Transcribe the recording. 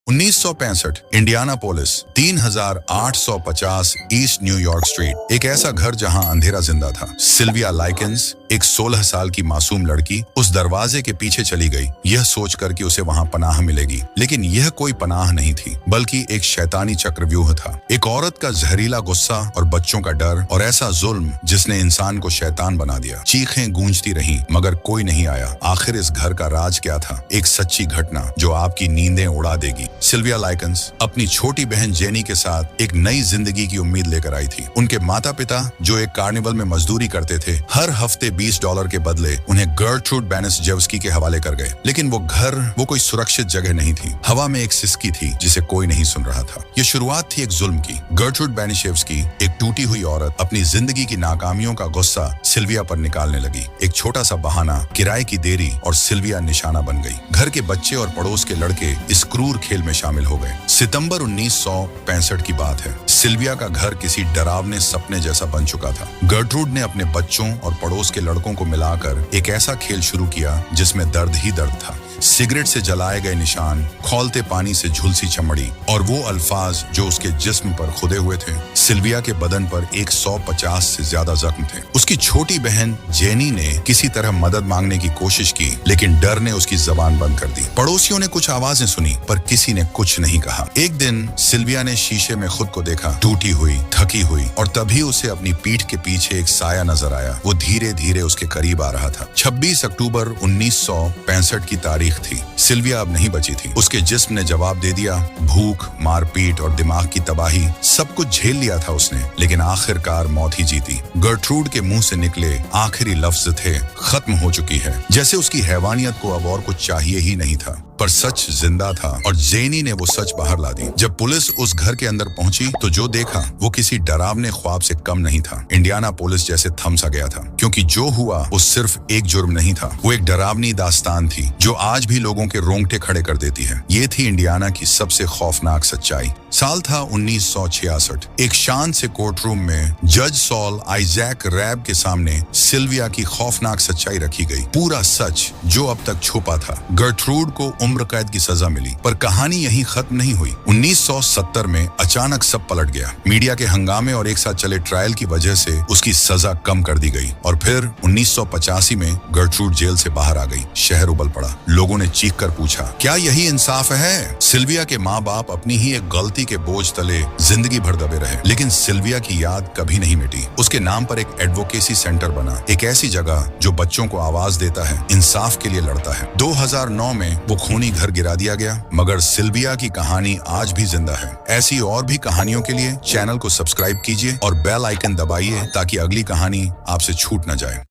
1965 Indianapolis 3850 east New York street, एक ऐसा घर जहां अंधेरा जिंदा था। सिल्विया लाइकेंस, एक 16 साल की मासूम लड़की, उस दरवाजे के पीछे चली गई, यह सोचकर कि उसे वहां पनाह मिलेगी। लेकिन यह कोई पनाह नहीं थी, बल्कि एक शैतानी चक्रव्यूह था। एक औरत का जहरीला गुस्सा और बच्चों का डर और ऐसा जुल्म जिसने इंसान को शैतान बना दिया। चीखें गूंजती रहीं, मगर कोई नहीं आया। आखिर इस घर का राज क्या था? एक सच्ची घटना जो आपकी नींदें उड़ा देगी। सिल्विया लाइकेंस अपनी छोटी बहन जेनी के साथ एक नई जिंदगी की उम्मीद लेकर आई थी। उनके माता पिता, जो एक कार्निवल में मजदूरी करते थे, हर हफ्ते $20 के बदले उन्हें गर्ट्रूड बेनिसजेव्स्की के हवाले कर गए। लेकिन वो कोई सुरक्षित जगह नहीं थी। हवा में एक सिसकी थी जिसे कोई नहीं सुन रहा था। ये शुरुआत थी एक जुल्म की। गर्ट्रूड बेनिसजेव्स्की, एक टूटी हुई औरत, अपनी जिंदगी की नाकामियों का गुस्सा सिल्विया पर निकालने लगी। एक छोटा सा बहाना, किराए की देरी, और सिल्विया निशाना बन गई। घर के बच्चे और पड़ोस के लड़के इस क्रूर खेल में शामिल हो गए। सितंबर 1965 की बात है। सिल्विया का घर किसी डरावने सपने जैसा बन चुका था। गर्ट्रूड ने अपने बच्चों और पड़ोस के लड़कों को मिलाकर एक ऐसा खेल शुरू किया जिसमें दर्द ही दर्द था। सिगरेट से जलाए गए निशान, खौलते पानी से झुलसी चमड़ी, और वो अल्फाज जो उसके जिस्म पर खुदे हुए थे। सिल्विया के बदन पर 150 से ज्यादा जख्म थे। उसकी छोटी बहन जेनी ने किसी तरह मदद मांगने की कोशिश की, लेकिन डर ने उसकी जबान बंद कर दी। पड़ोसियों ने कुछ आवाजें सुनी, पर किसी ने कुछ नहीं कहा। एक दिन सिल्विया ने शीशे में खुद को देखा, टूटी हुई, थकी हुई, और तभी उसे अपनी पीठ के पीछे एक साया नजर आया। वो धीरे धीरे उसके करीब आ रहा था। 26 अक्टूबर 1965 की तारीख थी। सिल्विया अब नहीं बची थी। उसके जिस्म ने जवाब दे दिया। भूख, मारपीट और दिमाग की तबाही, सब कुछ झेल लिया था उसने, लेकिन आखिरकार मौत ही जीती। गर्ट्रूड के मुंह से निकले आखिरी लफ्ज थे, खत्म हो चुकी है। जैसे उसकी हैवानियत को अब और कुछ चाहिए ही नहीं था। पर सच जिंदा था, और जेनी ने वो सच बाहर ला दी। जब पुलिस उस घर के अंदर पहुंची तो जो देखा वो किसी डरावने ख्वाब से कम नहीं था। इंडियानापोलिस जैसे थम सा गया था, क्योंकि जो हुआ वो सिर्फ एक जुर्म नहीं था, वो एक डरावनी दास्तान थी जो आज भी लोगों के रोंगटे खड़े कर देती है। ये थी इंडियाना की सबसे खौफनाक सच्चाई। साल था 1966। एक शांत से कोर्ट रूम में जज सॉल आइजैक रैब के सामने सिल्विया की खौफनाक सच्चाई रखी गई। पूरा सच जो अब तक छुपा था। गर्ट्रूड को उम्र कैद की सजा मिली, पर कहानी यहीं खत्म नहीं हुई। 1970 में अचानक सब पलट गया। मीडिया के हंगामे और एक साथ चले ट्रायल की वजह से उसकी सजा कम कर दी गई, और फिर 1985 में गर्ट्रूड जेल से बाहर आ गई। शहर उबल पड़ा। लोगों ने चीख कर पूछा, क्या यही इंसाफ है? सिल्विया के माँ बाप अपनी ही एक गलती के बोझ तले जिंदगी भर दबे रहे, लेकिन सिल्विया की याद कभी नहीं मिटी। उसके नाम पर एक एडवोकेसी सेंटर बना, एक ऐसी जगह जो बच्चों को आवाज देता है, इंसाफ के लिए लड़ता है। 2009 में वो खूनी घर गिरा दिया गया, मगर सिल्विया की कहानी आज भी जिंदा है। ऐसी और भी कहानियों के लिए चैनल को सब्सक्राइब कीजिए और बेल आइकन दबाइए, ताकि अगली कहानी आपसे छूट न जाए।